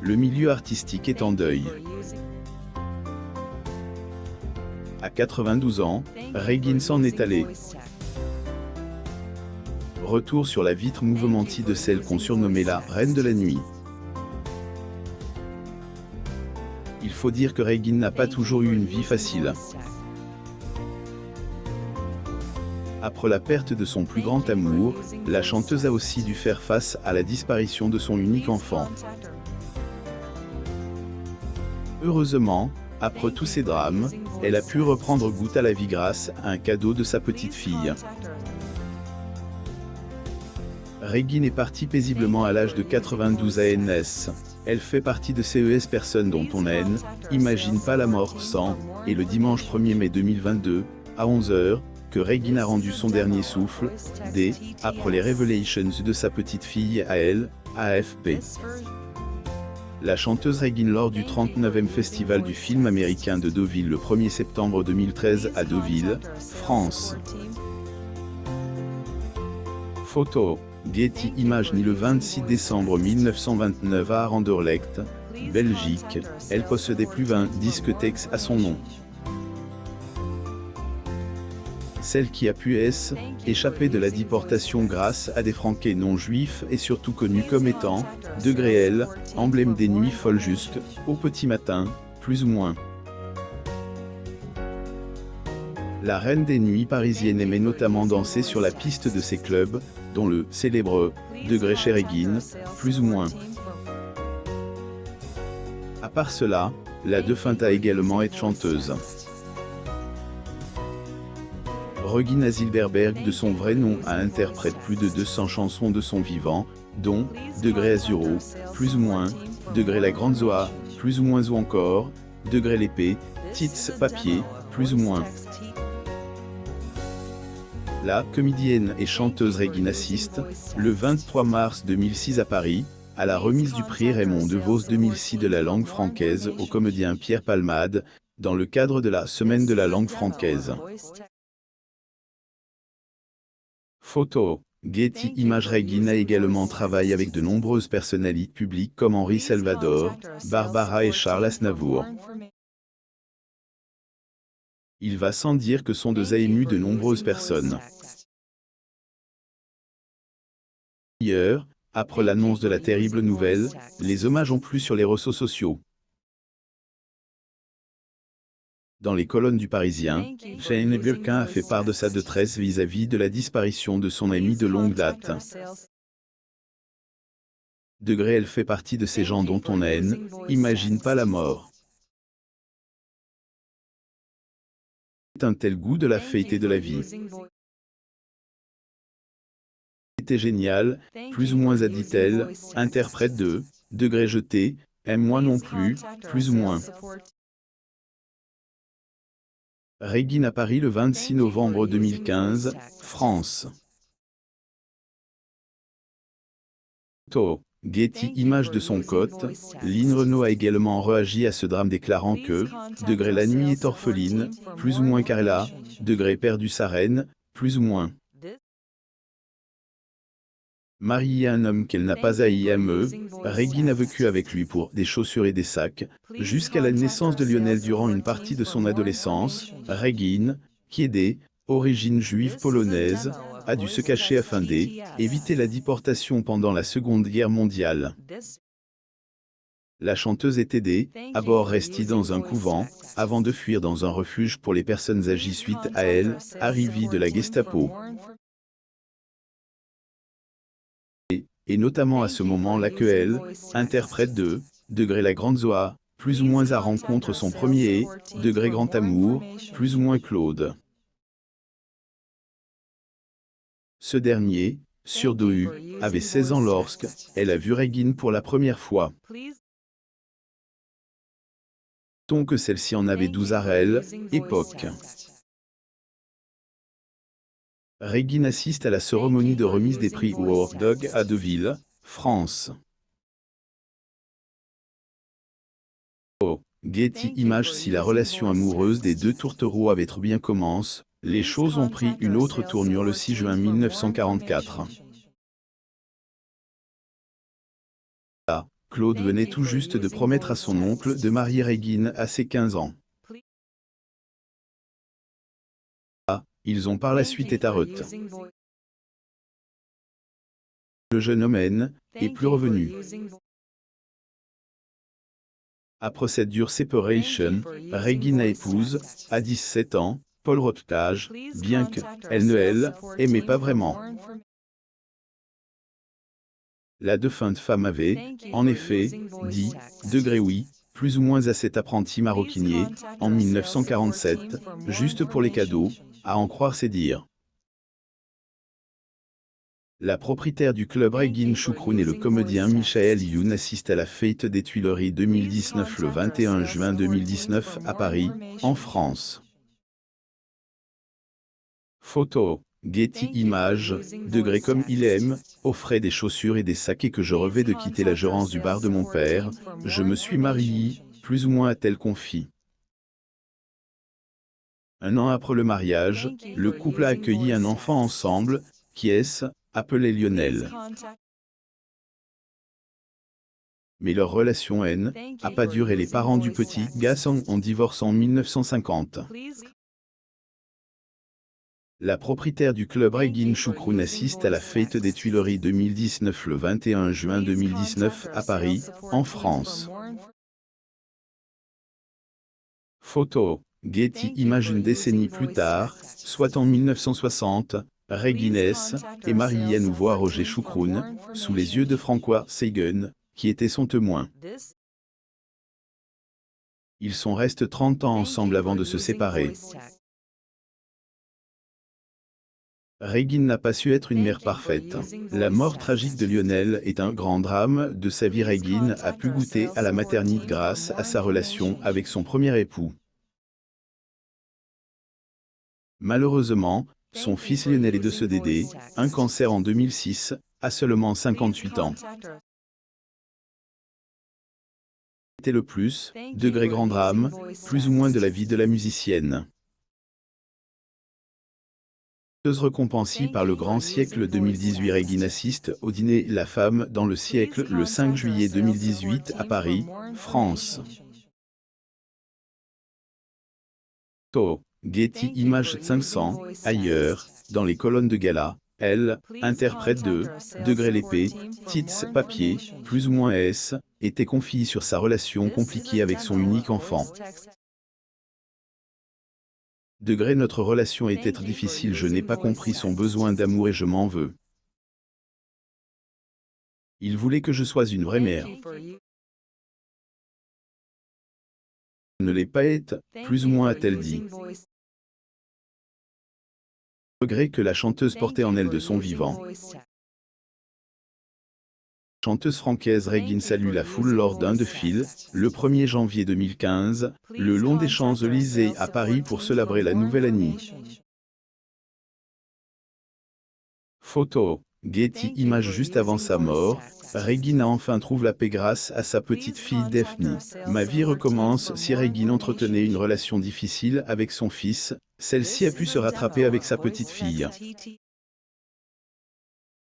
Le milieu artistique est en deuil. À 92 ans, Regine s'en est allée. Retour sur la vitre mouvementée de celle qu'on surnommait la « Reine de la Nuit ». Il faut dire que Regine n'a pas toujours eu une vie facile. Après la perte de son plus grand amour, la chanteuse a aussi dû faire face à la disparition de son unique enfant. Heureusement, après tous ces drames, elle a pu reprendre goût à la vie grâce à un cadeau de sa petite fille. Regine est partie paisiblement à l'âge de 92 ans. Elle fait partie de ces personnes dont on n'imagine pas la mort sans, et le dimanche 1er mai 2022, à 11 h, que Regine a rendu son dernier souffle, après les révélations de sa petite fille à elle, AFP. La chanteuse Regine lors du 39e Festival du film américain de Deauville le 1er septembre 2013 à Deauville, France. Photo, Getty Images ni le 26 décembre 1929 à Anderlecht, Belgique, elle possédait plus 20 discothèques à son nom. Celle qui a pu échapper de la déportation grâce à des Franquais non juifs et surtout connue comme étant, elle, emblème des nuits folles jusqu'au petit matin, plus ou moins. La reine des nuits parisiennes aimait notamment danser sur la piste de ses clubs, dont le célèbre chez Regine, plus ou moins. À part cela, la défunte a également été chanteuse. Regine Zilberberg de son vrai nom a interprété plus de 200 chansons de son vivant, dont Azuro, plus ou moins, La Grande Zoa, plus ou moins ou encore, l'épée, Tits Papier, plus ou moins. La comédienne et chanteuse Regine assiste, le 23 mars 2006 à Paris, à la remise du prix Raymond DeVos 2006 de la langue francaise au comédien Pierre Palmade, dans le cadre de la Semaine de la langue francaise. Photo, Getty Images. Regine a également travaillé avec de nombreuses personnalités publiques comme Henri Salvador, Barbara et Charles Aznavour. Il va sans dire que son dos a ému de nombreuses personnes. D'ailleurs, après l'annonce de la terrible nouvelle, les hommages ont plu sur les réseaux sociaux. Dans les colonnes du Parisien, Jane Birkin a fait part de sa détresse vis-à-vis de la disparition de son amie de longue date. Elle fait partie de ces gens dont on n'imagine pas la mort. C'est un tel goût de la fête et de la vie. C'était génial, plus ou moins a dit-elle, interprète de jeté, aime-moi non plus, plus ou moins. Regine à Paris le 26 novembre 2015, France. Photo, Getty Images de son côté, Lynn Renaud a également réagi à ce drame déclarant que, la nuit est orpheline, plus ou moins car elle a, perdu sa reine, plus ou moins. Mariée à un homme qu'elle n'a pas aimé, Regine a vécu avec lui pour des chaussures et des sacs, jusqu'à la naissance de Lionel durant une partie de son adolescence. Regine, qui est d'origine juive polonaise, a dû se cacher afin d'éviter la déportation pendant la Seconde Guerre mondiale. La chanteuse était d'abord restée dans un couvent, avant de fuir dans un refuge pour les personnes âgées suite à l'arrivée de la Gestapo. Et notamment à ce moment-là que elle, interprète de La Grande Zoa, plus ou moins à rencontre son premier grand amour, plus ou moins Claude. Ce dernier, sur avait 16 ans lorsque elle a vu Regine pour la première fois. Donc celle-ci en avait 12 à époque. Regine assiste à la cérémonie de remise des prix World Dog à Deauville, France. Getty Images. Si la relation amoureuse des deux tourtereaux avait trop bien commencé, les choses ont pris une autre tournure le 6 juin 1944. Claude venait tout juste de promettre à son oncle de marier Régine à ses 15 ans. Ils ont par la suite été à Reuth. Le jeune homme est plus revenu. Après cette dure séparation, Régine épouse, à 17 ans, Paul Rothtage, bien que, elle ne aimait pas vraiment. La défunte femme avait, en effet, dit, oui, plus ou moins à cet apprenti maroquinier, en 1947, juste pour les cadeaux, à en croire ses dires. La propriétaire du club Régine Choucroune et le comédien Michael Youn assistent à la fête des Tuileries 2019 le 21 juin 2019 à Paris, en France. Photo, Getty Images, comme il aime, offrait des chaussures et des sacs et que je rêvais de quitter la gérance du bar de mon père, je me suis marié, plus ou moins a-t-elle confié. Un an après le mariage, le couple a accueilli un enfant ensemble, qui est appelé Lionel. Mais leur relation n'a pas duré. Les parents du petit garçon ont divorcé en 1950. La propriétaire du club Régine Choucroune assiste à la fête des Tuileries 2019 le 21 juin 2019 à Paris, en France. Photo, Getty Images. Une décennie plus tard, soit en 1960, Régine est mariée à nouveau à Roger Choucroune, sous les yeux de François Seigen, qui était son témoin. Ils sont restés 30 ans ensemble avant de se séparer. Régine n'a pas su être une mère parfaite. La mort tragique de Lionel est un grand drame de sa vie. Régine a pu goûter à la maternité grâce à sa relation avec son premier époux. Malheureusement, son fils Lionel est décédé, un cancer en 2006, à seulement 58 ans. C'était le plus, grand drame, plus ou moins de la vie de la musicienne. Récompensée par le Grand Siècle 2018, Régine assiste au dîner La Femme dans le siècle le 5 juillet 2018 à Paris, France. Getty Images 500, ailleurs, dans les colonnes de gala, elle interprète de l'épée, Tits papier, plus ou moins était confiée sur sa relation compliquée avec son unique enfant. Notre relation était très difficile, je n'ai pas compris son besoin d'amour et je m'en veux. Il voulait que je sois une vraie mère. Je ne l'ai pas été, plus ou moins a-t-elle dit. Regret que la chanteuse portait en elle de son vivant. Chanteuse francaise Régine salue la foule lors d'un défilé, le 1er janvier 2015, le long des Champs-Élysées à Paris pour célébrer la nouvelle année. Photo, Getty Images. Juste avant sa mort, Régine a enfin trouvé la paix grâce à sa petite fille Daphne. Ma vie recommence. Si Régine entretenait une relation difficile avec son fils, celle-ci a pu se rattraper avec sa petite fille.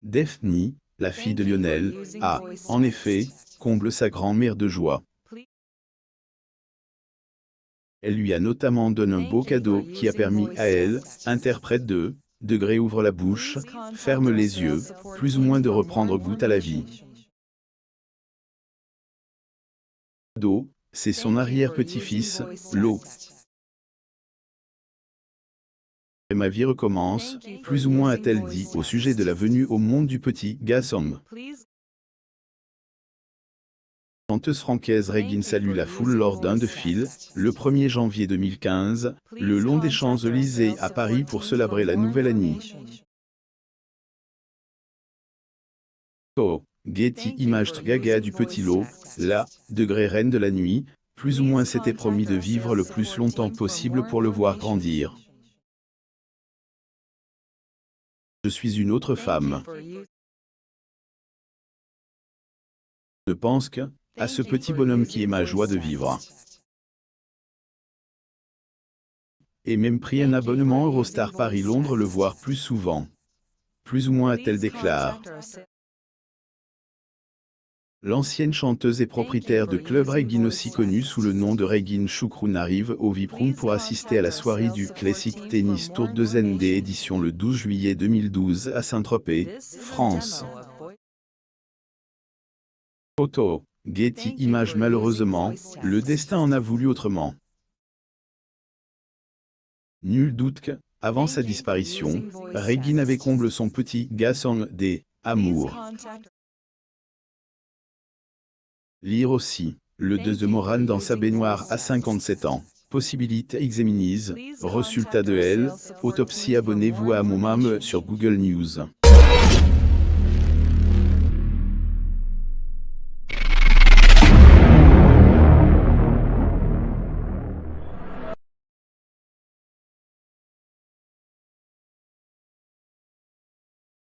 Daphne, la fille de Lionel, a, en effet, comblé sa grand-mère de joie. Elle lui a notamment donné un beau cadeau qui a permis à elle, interprète de ouvre la bouche, ferme les yeux, plus ou moins de reprendre goût à la vie. Cadeau, c'est son arrière-petit-fils, Lo. Et ma vie recommence, plus ou moins a-t-elle dit au sujet de la venue au monde du petit garçon. Chanteuse francaise Régine salue la foule lors d'un défilé, le 1er janvier 2015, le long des Champs-Élysées à Paris pour célébrer la nouvelle année. Getty Images. Gaga du petit Lo, la reine de la nuit, plus ou moins s'était promis de vivre le plus longtemps possible pour le voir grandir. Je suis une autre femme. Je pense à ce petit bonhomme qui est ma joie de vivre. Et même pris un abonnement Eurostar Paris-Londres le voir plus souvent. Plus ou moins a-t-elle déclaré. L'ancienne chanteuse et propriétaire de Club Regine, aussi connue sous le nom de Regine Choucroune, arrive au VIP-Room pour assister à la soirée du Classic Tennis Tour 2ND édition le 12 juillet 2012 à Saint-Tropez, France. Photo, Getty Images. Malheureusement, le destin en a voulu autrement. Nul doute que, avant sa disparition, Regine avait comblé son petit garçon des amours. Lire aussi, le 2 de Moran dans sa baignoire à 57 ans. Possibilité examinise, résultat de L, autopsie. Abonnez-vous à mon mam sur Google News.